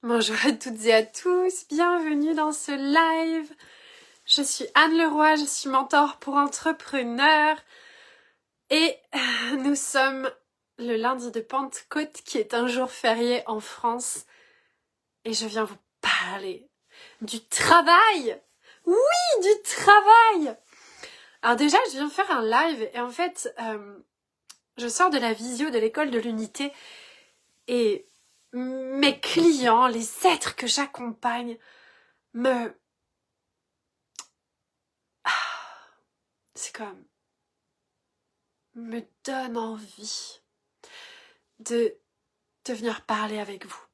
Bonjour à toutes et à tous, bienvenue dans ce live. Je suis Anne Leroy, je suis mentor pour entrepreneurs et nous sommes le lundi de Pentecôte qui est un jour férié en France et je viens vous parler du travail. Oui, du travail. Alors déjà, je viens faire un live et en fait, je sors de la visio de l'école de l'unité et mes clients, les êtres que j'accompagne c'est comme me donne envie de venir parler avec vous,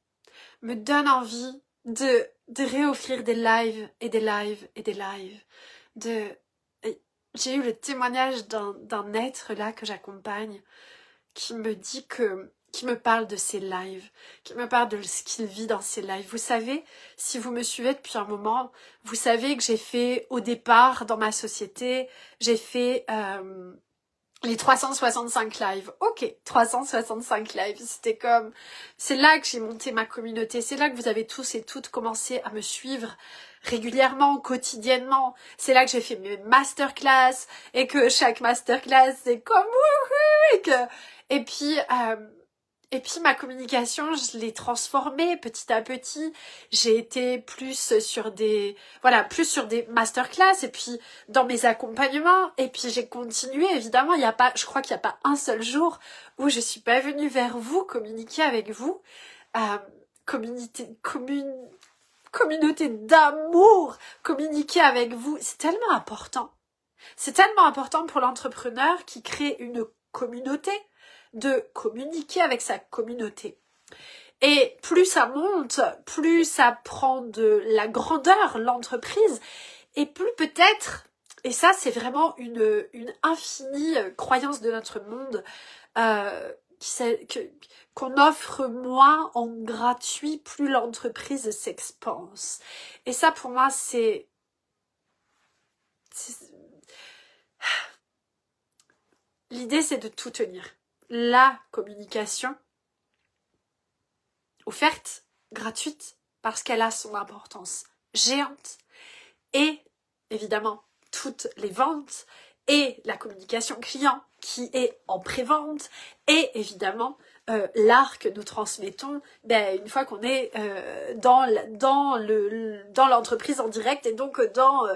me donne envie de réoffrir des lives et des lives et des lives. J'ai eu le témoignage d'un être là que j'accompagne qui me dit qui me parle de ses lives, qui me parle de ce qu'il vit dans ses lives. Vous savez, si vous me suivez depuis un moment, vous savez que j'ai fait au départ dans ma société, j'ai fait les 365 lives. Ok, 365 lives, c'est là que j'ai monté ma communauté, c'est là que vous avez tous et toutes commencé à me suivre régulièrement, quotidiennement. C'est là que j'ai fait mes masterclass et que chaque masterclass c'est comme wouhou et puis ma communication, je l'ai transformée petit à petit. J'ai été plus sur des masterclass et puis dans mes accompagnements. Et puis j'ai continué, évidemment, je crois qu'il n'y a pas un seul jour où je suis pas venue vers vous, communiquer avec vous. Communauté d'amour, communiquer avec vous, c'est tellement important. C'est tellement important pour l'entrepreneur qui crée une communauté de communiquer avec sa communauté. Et plus ça monte, plus ça prend de la grandeur, l'entreprise, et plus peut-être, et ça c'est vraiment une infinie croyance de notre monde, qu'on offre moins en gratuit, plus l'entreprise s'expanse. Et ça pour moi c'est l'idée c'est de tout tenir. La communication offerte, gratuite, parce qu'elle a son importance géante. Et évidemment, toutes les ventes et la communication client qui est en pré-vente et évidemment l'art que nous transmettons une fois qu'on est dans l'entreprise en direct et donc dans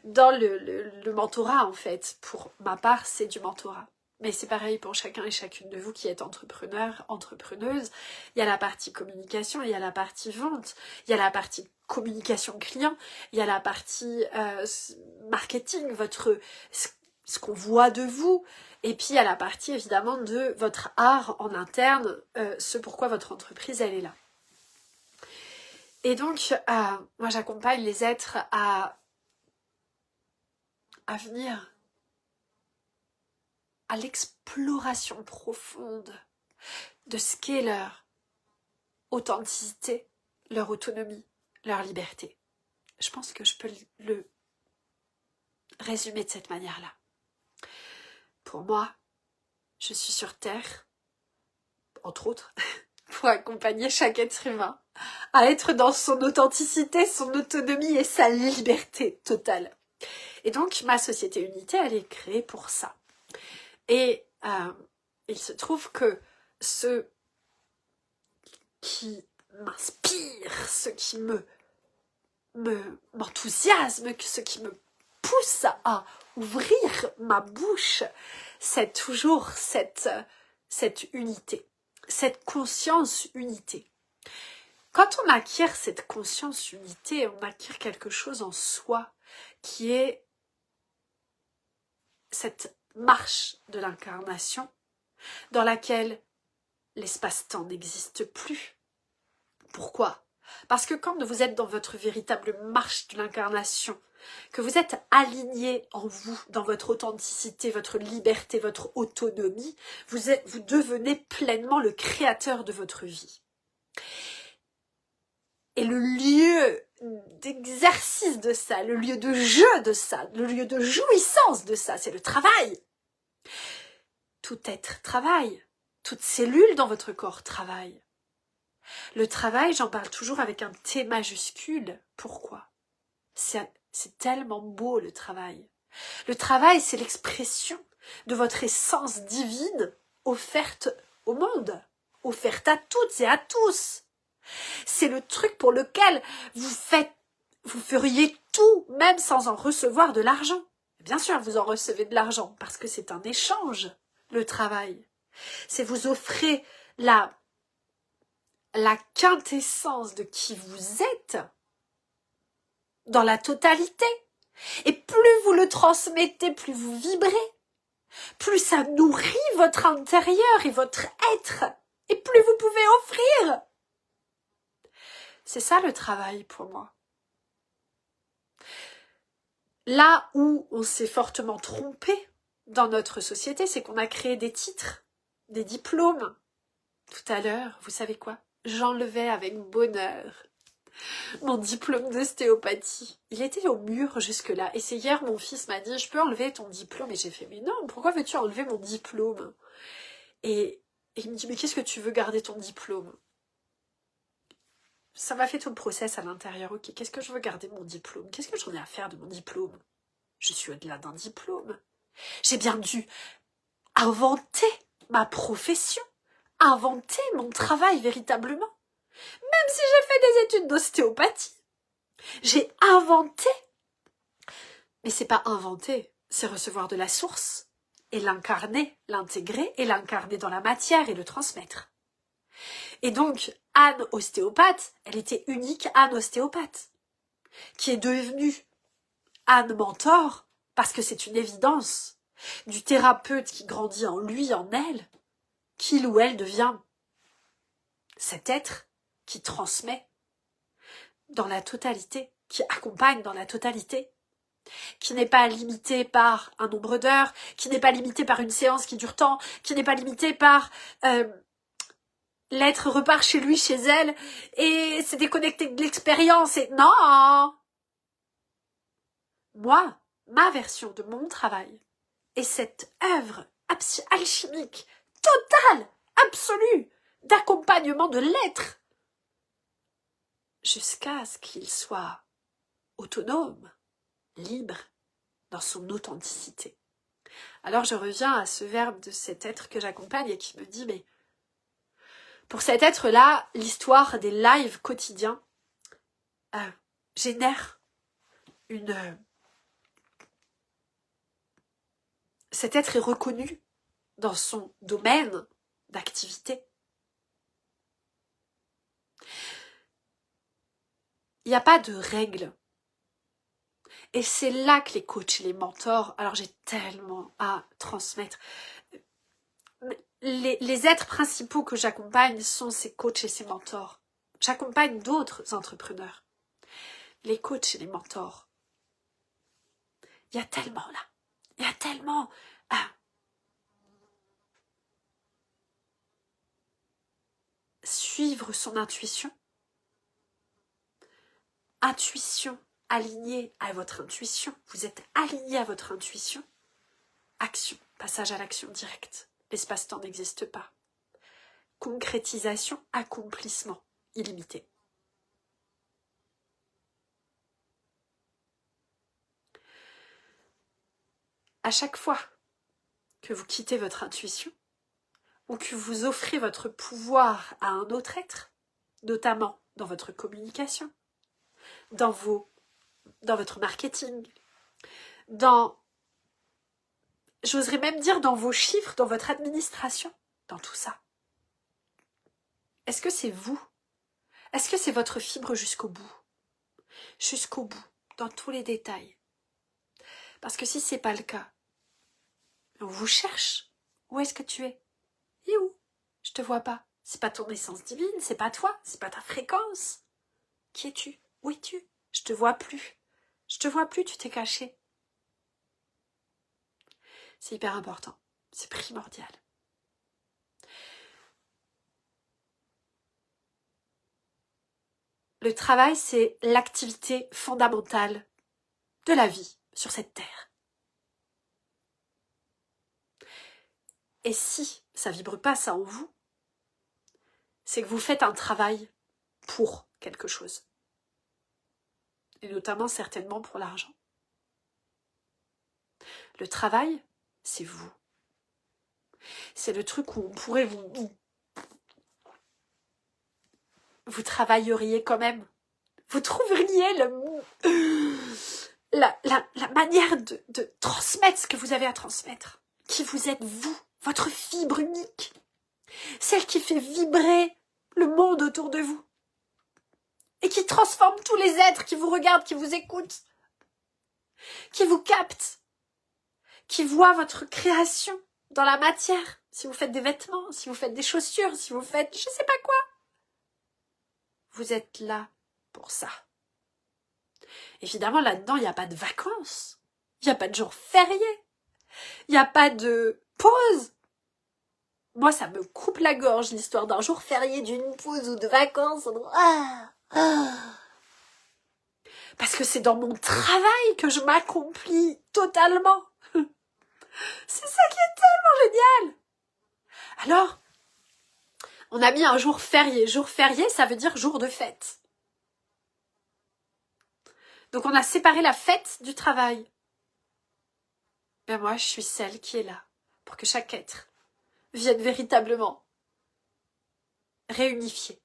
le mentorat en fait. Pour ma part, c'est du mentorat. Mais c'est pareil pour chacun et chacune de vous qui êtes entrepreneur, entrepreneuse. Il y a la partie communication, il y a la partie vente, il y a la partie communication client, il y a la partie marketing, ce qu'on voit de vous, et puis il y a la partie évidemment de votre art en interne, ce pourquoi votre entreprise elle est là. Et donc, moi j'accompagne les êtres à venir à l'exploration profonde de ce qu'est leur authenticité, leur autonomie, leur liberté. Je pense que je peux le résumer de cette manière-là. Pour moi, je suis sur Terre, entre autres, pour accompagner chaque être humain à être dans son authenticité, son autonomie et sa liberté totale. Et donc, ma société unité, elle est créée pour ça. Et il se trouve que ce qui m'inspire, ce qui m'enthousiasme, ce qui me pousse à ouvrir ma bouche, c'est toujours cette unité, cette conscience unité. Quand on acquiert cette conscience unité, on acquiert quelque chose en soi qui est cette marche de l'incarnation dans laquelle l'espace-temps n'existe plus. Pourquoi ? Parce que quand vous êtes dans votre véritable marche de l'incarnation, que vous êtes aligné en vous, dans votre authenticité, votre liberté, votre autonomie, vous devenez pleinement le créateur de votre vie. Et le lieu d'exercice de ça, le lieu de jeu de ça, le lieu de jouissance de ça, c'est le travail. Tout être travaille, toute cellule dans votre corps travaille. Le travail, j'en parle toujours avec un T majuscule. Pourquoi? C'est tellement beau, le travail. Le travail, c'est l'expression de votre essence divine offerte au monde, offerte à toutes et à tous. C'est le truc pour lequel vous feriez tout, même sans en recevoir de l'argent. Bien sûr, vous en recevez de l'argent, parce que c'est un échange, le travail. C'est vous offrez la quintessence de qui vous êtes dans la totalité. Et plus vous le transmettez, plus vous vibrez, plus ça nourrit votre intérieur et votre être, et plus vous pouvez offrir. C'est ça le travail pour moi. Là où on s'est fortement trompé dans notre société, c'est qu'on a créé des titres, des diplômes. Tout à l'heure, vous savez quoi? J'enlevais avec bonheur mon diplôme d'ostéopathie. Il était au mur jusque-là. Et c'est hier, mon fils m'a dit, je peux enlever ton diplôme? Et j'ai fait, mais non, pourquoi veux-tu enlever mon diplôme? Et il me dit, mais qu'est-ce que tu veux garder ton diplôme? Ça m'a fait tout le process à l'intérieur. Ok, qu'est-ce que je veux garder mon diplôme? Qu'est-ce que j'en ai à faire de mon diplôme? Je suis au-delà d'un diplôme. J'ai bien dû inventer ma profession, inventer mon travail véritablement. Même si j'ai fait des études d'ostéopathie, j'ai inventé. Mais c'est pas inventer, c'est recevoir de la source et l'incarner, l'intégrer et l'incarner dans la matière et le transmettre. Et donc, Anne ostéopathe, elle était unique Anne ostéopathe, qui est devenue Anne mentor, parce que c'est une évidence du thérapeute qui grandit en lui, en elle, qu'il ou elle devient cet être qui transmet dans la totalité, qui accompagne dans la totalité, qui n'est pas limité par un nombre d'heures, qui n'est pas limité par une séance qui dure tant, qui n'est pas limité par l'être repart chez lui, chez elle, et s'est déconnecté de l'expérience, et non! Moi, ma version de mon travail est cette œuvre alchimique, totale, absolue, d'accompagnement de l'être, jusqu'à ce qu'il soit autonome, libre, dans son authenticité. Alors je reviens à ce verbe de cet être que j'accompagne et qui me dit, mais pour cet être-là, l'histoire des lives quotidiens génère cet être est reconnu dans son domaine d'activité. Il n'y a pas de règles. Et c'est là que les coachs et les mentors, alors j'ai tellement à transmettre. Les êtres principaux que j'accompagne sont ces coachs et ces mentors. J'accompagne d'autres entrepreneurs. Les coachs et les mentors. Il y a tellement là. Il y a tellement... suivre son intuition. Intuition alignée à votre intuition. Vous êtes aligné à votre intuition. Action. Passage à l'action directe. L'espace-temps n'existe pas. Concrétisation, accomplissement illimité. À chaque fois que vous quittez votre intuition ou que vous offrez votre pouvoir à un autre être, notamment dans votre communication, dans votre marketing, j'oserais même dire dans vos chiffres, dans votre administration, dans tout ça. Est-ce que c'est vous? Est-ce que c'est votre fibre jusqu'au bout? Jusqu'au bout, dans tous les détails. Parce que si c'est pas le cas, on vous cherche. Où est-ce que tu es? Et où? Je te vois pas. C'est pas ton essence divine, c'est pas toi, c'est pas ta fréquence. Qui es-tu? Où es-tu? Je te vois plus. Je te vois plus, tu t'es caché. C'est hyper important. C'est primordial. Le travail, c'est l'activité fondamentale de la vie sur cette terre. Et si ça vibre pas ça en vous, c'est que vous faites un travail pour quelque chose. Et notamment, certainement, pour l'argent. Le travail, c'est vous. C'est le truc où on pourrait vous travailleriez quand même. Vous trouveriez la manière de transmettre ce que vous avez à transmettre. Qui vous êtes vous, votre fibre unique. Celle qui fait vibrer le monde autour de vous. Et qui transforme tous les êtres qui vous regardent, qui vous écoutent. Qui vous captent. Qui voient votre création dans la matière. Si vous faites des vêtements, si vous faites des chaussures, si vous faites je sais pas quoi. Vous êtes là pour ça. Évidemment, là-dedans, il n'y a pas de vacances. Il n'y a pas de jours fériés. Il n'y a pas de pause. Moi, ça me coupe la gorge, l'histoire d'un jour férié, d'une pause ou de vacances. Parce que c'est dans mon travail que je m'accomplis totalement. C'est ça qui est tellement génial. Alors, on a mis un jour férié. Jour férié, ça veut dire jour de fête. Donc on a séparé la fête du travail. Mais moi, je suis celle qui est là pour que chaque être vienne véritablement réunifier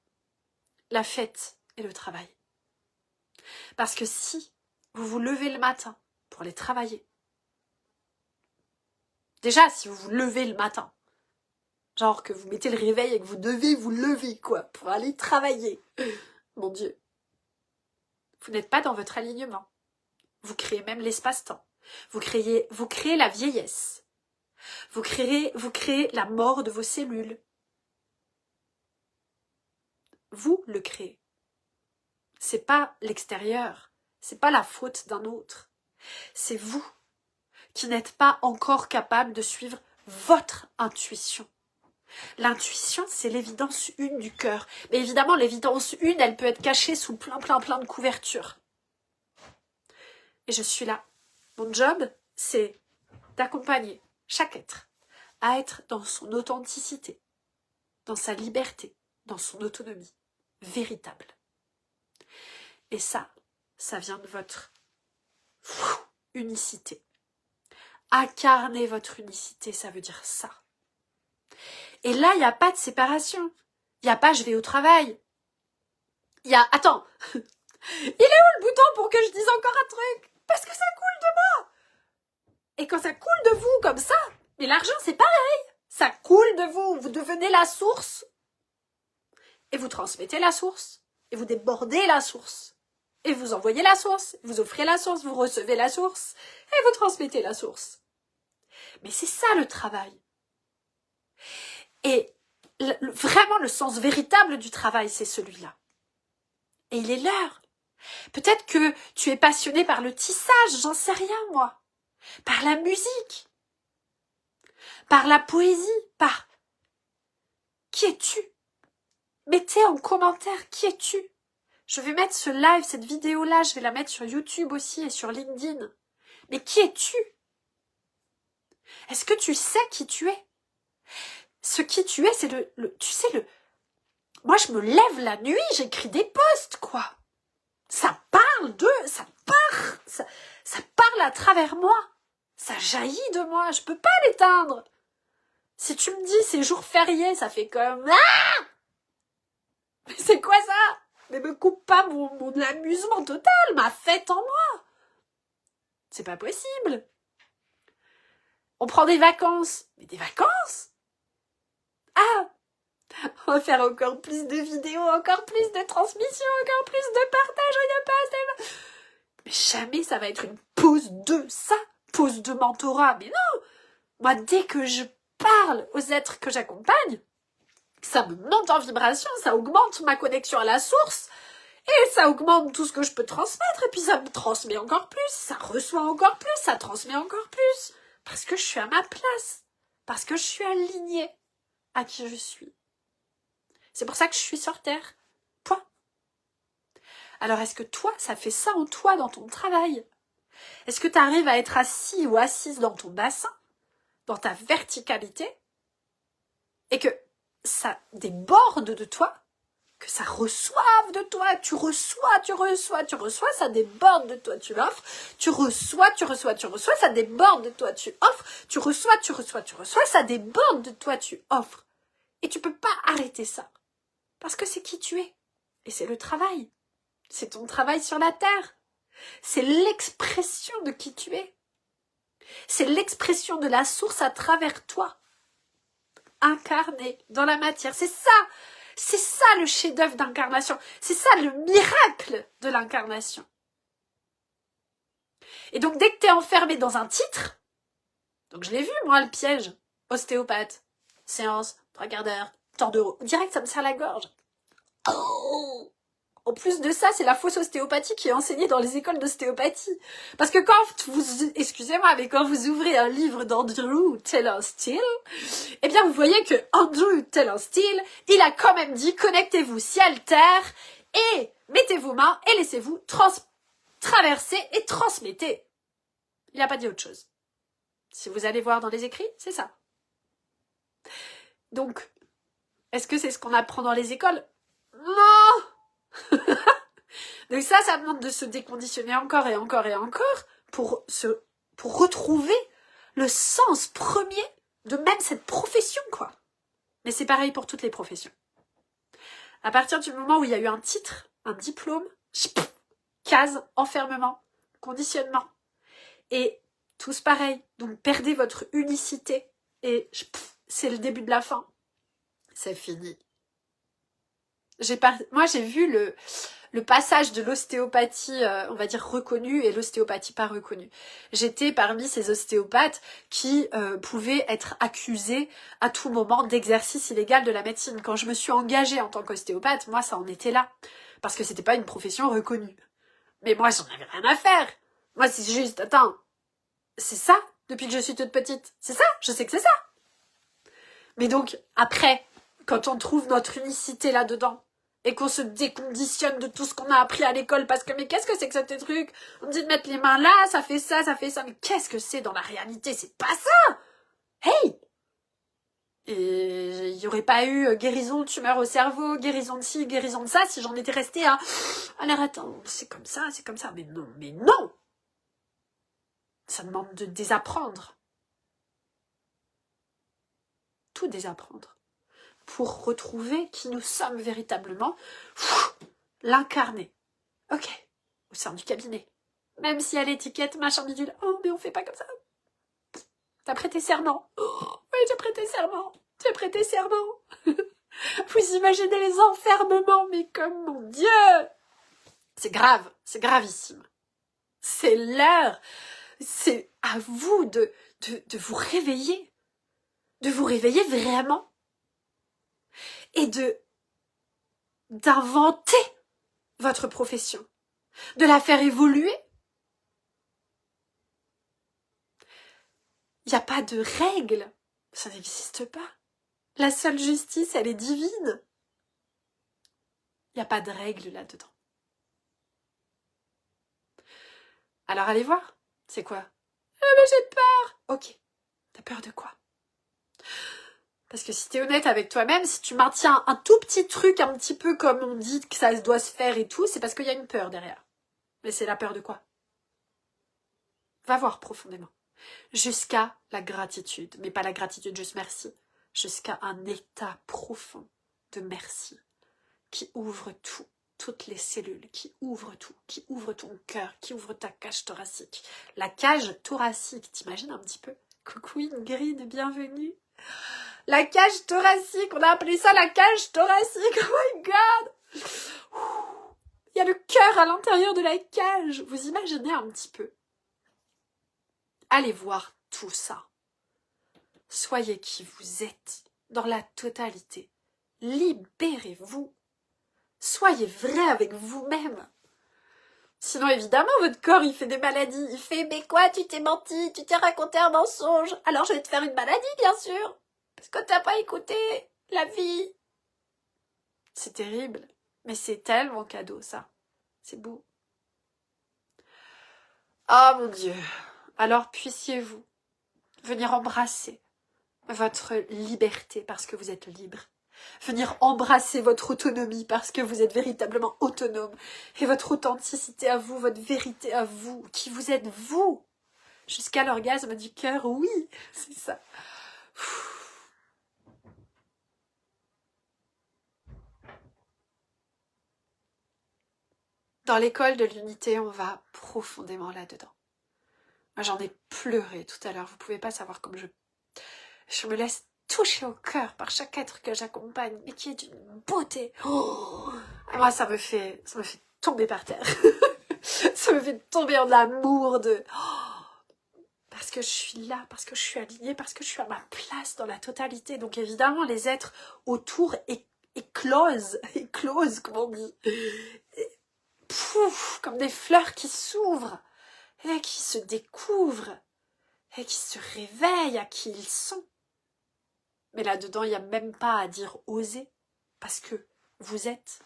la fête et le travail. Parce que si vous vous levez le matin pour aller travailler, déjà si vous vous levez le matin, genre que vous mettez le réveil et que vous devez vous lever quoi pour aller travailler, mon Dieu, vous n'êtes pas dans votre alignement. Vous créez même l'espace-temps. Vous créez la vieillesse. Vous créez la mort de vos cellules. Vous le créez. C'est pas l'extérieur. C'est pas la faute d'un autre. C'est vous qui n'êtes pas encore capable de suivre votre intuition. L'intuition, c'est l'évidence une du cœur. Mais évidemment, l'évidence une, elle peut être cachée sous plein de couvertures. Et je suis là. Mon job, c'est d'accompagner chaque être à être dans son authenticité, dans sa liberté, dans son autonomie véritable. Et ça vient de votre unicité. Incarner votre unicité, ça veut dire ça. Et là, il n'y a pas de séparation. Il n'y a pas je vais au travail. Il y a attends. Il est où le bouton pour que je dise encore un truc? Parce que ça coule de moi. Et quand ça coule de vous comme ça, mais l'argent c'est pareil. Ça coule de vous. Vous devenez la source. Et vous transmettez la source. Et vous débordez la source. Et vous envoyez la source. Vous offrez la source. Vous recevez la source. Et vous transmettez la source. Mais c'est ça le travail. Et vraiment le sens véritable du travail, c'est celui-là. Et il est l'heure. Peut-être que tu es passionné par le tissage, j'en sais rien moi. Par la musique. Par la poésie. Par... Qui es-tu? Mettez en commentaire qui es-tu? Je vais mettre ce live, cette vidéo-là, je vais la mettre sur YouTube aussi et sur LinkedIn. Mais qui es-tu? Est-ce que tu sais qui tu es? Ce qui tu es, c'est tu sais, moi, je me lève la nuit, j'écris des posts, quoi. Ça parle ça parle à travers moi. Ça jaillit de moi, je peux pas l'éteindre. Si tu me dis c'est jour férié, ça fait comme... Ah! Mais c'est quoi ça? Mais me coupe pas mon amusement total, ma fête en moi. C'est pas possible. On prend des vacances. Mais des vacances? Ah! On va faire encore plus de vidéos, encore plus de transmissions, encore plus de partage, mais jamais ça va être une pause de ça, pause de mentorat. Mais non! Moi, dès que je parle aux êtres que j'accompagne, ça me monte en vibration, ça augmente ma connexion à la source, et ça augmente tout ce que je peux transmettre, et puis ça me transmet encore plus, ça reçoit encore plus, ça transmet encore plus, parce que je suis à ma place, parce que je suis alignée à qui je suis. C'est pour ça que je suis sur Terre. Point. Alors, est-ce que toi, ça fait ça en toi, dans ton travail? Est-ce que tu arrives à être assis ou assise dans ton bassin, dans ta verticalité, et que ça déborde de toi, que ça reçoive de toi, tu reçois, ça déborde de toi, tu l'offres, tu reçois, ça déborde de toi, tu offres, tu reçois, ça déborde de toi, tu offres. Et tu peux pas arrêter ça, parce que c'est qui tu es, et c'est le travail, c'est ton travail sur la terre, c'est l'expression de qui tu es, c'est l'expression de la source à travers toi, incarné dans la matière, c'est ça le chef-d'œuvre d'incarnation, c'est ça le miracle de l'incarnation. Et donc dès que t'es enfermé dans un titre, donc je l'ai vu moi le piège, ostéopathe, séance, 3 quarts d'heure, tant d'euros, direct ça me serre la gorge. Oh, en plus de ça, c'est la fausse ostéopathie qui est enseignée dans les écoles d'ostéopathie. Parce que excusez-moi, mais quand vous ouvrez un livre d'Andrew Taylor Still, eh bien vous voyez que Andrew Taylor Still, il a quand même dit connectez-vous ciel-terre et mettez vos mains et laissez-vous traverser et transmettez. Il n'a pas dit autre chose. Si vous allez voir dans les écrits, c'est ça. Donc, est-ce que c'est ce qu'on apprend dans les écoles? Non. Donc ça demande de se déconditionner encore et encore et encore pour retrouver le sens premier de même cette profession, quoi. Mais c'est pareil pour toutes les professions. À partir du moment où il y a eu un titre, un diplôme, case, enfermement, conditionnement. Et tous pareil. Donc perdez votre unicité et c'est le début de la fin. C'est fini. Moi j'ai vu le passage de l'ostéopathie, on va dire reconnue, et l'ostéopathie pas reconnue. J'étais parmi ces ostéopathes qui pouvaient être accusés à tout moment d'exercice illégal de la médecine. Quand je me suis engagée en tant qu'ostéopathe, moi ça en était là. Parce que c'était pas une profession reconnue. Mais moi j'en avais rien à faire. Moi c'est juste, attends, c'est ça depuis que je suis toute petite. C'est ça, je sais que c'est ça. Mais donc, après, quand on trouve notre unicité là-dedans, et qu'on se déconditionne de tout ce qu'on a appris à l'école, parce que mais qu'est-ce que c'est que ce truc? On me dit de mettre les mains là, ça fait ça, mais qu'est-ce que c'est dans la réalité? C'est pas ça. Hey. Et il n'y aurait pas eu guérison de tumeur au cerveau, guérison de ci, guérison de ça, si j'en étais restée à... Alors attends, c'est comme ça, mais non. Ça demande de désapprendre. Tout désapprendre. Pour retrouver qui nous sommes véritablement, l'incarner. Ok, au sein du cabinet. Même si à l'étiquette, machin bidule, oh mais on fait pas comme ça. T'as prêté serment. Oh, oui, j'ai prêté serment. Vous imaginez les enfermements, mais comme mon Dieu. C'est grave, c'est gravissime. C'est l'heure. C'est à vous de vous réveiller. De vous réveiller vraiment. Et d'inventer votre profession, de la faire évoluer. Il n'y a pas de règles, ça n'existe pas. La seule justice, elle est divine. Il n'y a pas de règles là-dedans. Alors allez voir, c'est quoi? Mais j'ai peur. Ok, t'as peur de quoi? Parce que si t'es honnête avec toi-même, si tu maintiens un tout petit truc, un petit peu comme on dit que ça doit se faire et tout, c'est parce qu'il y a une peur derrière. Mais c'est la peur de quoi? Va voir profondément. Jusqu'à la gratitude, mais pas la gratitude juste merci, jusqu'à un état profond de merci qui ouvre tout, toutes les cellules, qui ouvre tout, qui ouvre ton cœur, qui ouvre ta cage thoracique. La cage thoracique, t'imagines un petit peu? Coucou Ingrid, bienvenue. La cage thoracique, on a appelé ça la cage thoracique, oh my god. Il y a le cœur à l'intérieur de la cage, vous imaginez un petit peu? Allez voir tout ça. Soyez qui vous êtes dans la totalité. Libérez-vous. Soyez vrai avec vous-même. Sinon, évidemment, votre corps, il fait des maladies. Il fait, mais quoi, tu t'es menti, tu t'es raconté un mensonge. Alors je vais te faire une maladie, bien sûr. Parce que t'as pas écouté la vie. C'est terrible. Mais c'est tellement cadeau, ça. C'est beau. Oh mon Dieu. Alors puissiez-vous venir embrasser votre liberté parce que vous êtes libre. Venir embrasser votre autonomie parce que vous êtes véritablement autonome. Et votre authenticité à vous, votre vérité à vous, qui vous êtes vous. Jusqu'à l'orgasme du cœur, oui, c'est ça. Dans l'école de l'unité, on va profondément là-dedans. Moi, j'en ai pleuré tout à l'heure. Vous pouvez pas savoir comme je me laisse toucher au cœur par chaque être que j'accompagne, mais qui est d'une beauté. Oh, moi, ça me fait tomber par terre. Ça me fait tomber en amour parce que je suis là, parce que je suis alignée, parce que je suis à ma place dans la totalité. Donc évidemment, les êtres autour éclosent, comme on dit. Pouf, comme des fleurs qui s'ouvrent et qui se découvrent et qui se réveillent à qui ils sont. Mais là-dedans, il n'y a même pas à dire oser, parce que vous êtes.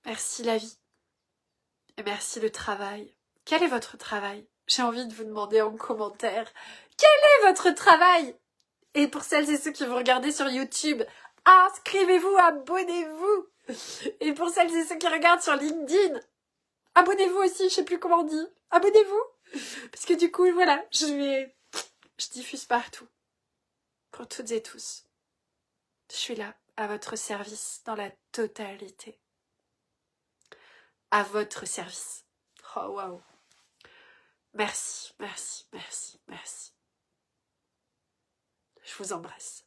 Merci la vie. Et merci le travail. Quel est votre travail? J'ai envie de vous demander en commentaire, quel est votre travail? Et pour celles et ceux qui vont regarder sur YouTube, inscrivez-vous, abonnez-vous. Et pour celles et ceux qui regardent sur LinkedIn, abonnez-vous aussi, je sais plus comment on dit. Abonnez-vous. Parce que du coup, voilà, je diffuse partout. Pour toutes et tous. Je suis là, à votre service, dans la totalité. À votre service. Oh, waouh. Merci, merci, merci, merci. Je vous embrasse.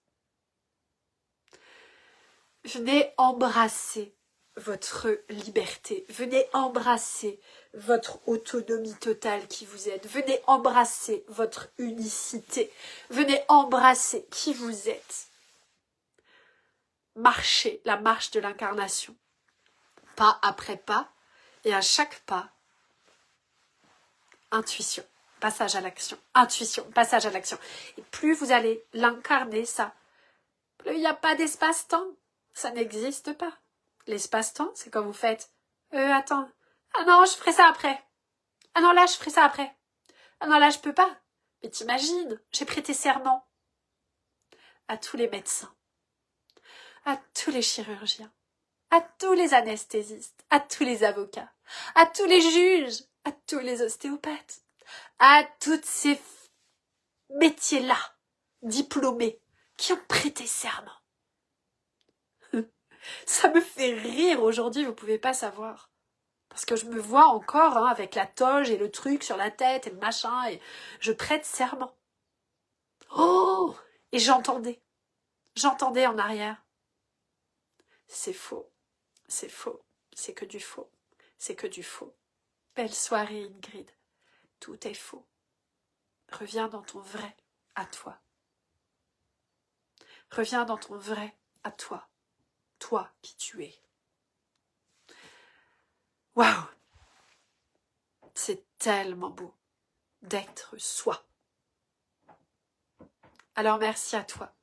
Venez embrasser votre liberté. Venez embrasser votre autonomie totale qui vous êtes. Venez embrasser votre unicité. Venez embrasser qui vous êtes. Marchez la marche de l'incarnation. Pas après pas. Et à chaque pas, intuition, passage à l'action. Intuition, passage à l'action. Et plus vous allez l'incarner, ça, plus il n'y a pas d'espace-temps. Ça n'existe pas. L'espace-temps, c'est quand vous faites « attends, ah non, je ferai ça après. Ah non, là, je ferai ça après. Ah non, là, je peux pas. » Mais t'imagines, j'ai prêté serment à tous les médecins, à tous les chirurgiens, à tous les anesthésistes, à tous les avocats, à tous les juges, à tous les ostéopathes, à tous ces métiers-là, diplômés, qui ont prêté serment. Ça me fait rire aujourd'hui, vous pouvez pas savoir. Parce que je me vois encore avec la toge et le truc sur la tête et le machin, et je prête serment. Oh! Et j'entendais en arrière. C'est faux, c'est faux, c'est que du faux, c'est que du faux. Belle soirée Ingrid, tout est faux. Reviens dans ton vrai à toi. Reviens dans ton vrai à toi. Toi qui tu es. Waouh! C'est tellement beau d'être soi. Alors merci à toi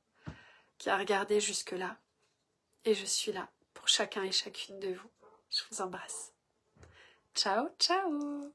qui a regardé jusque-là. Et je suis là pour chacun et chacune de vous. Je vous embrasse. Ciao, ciao!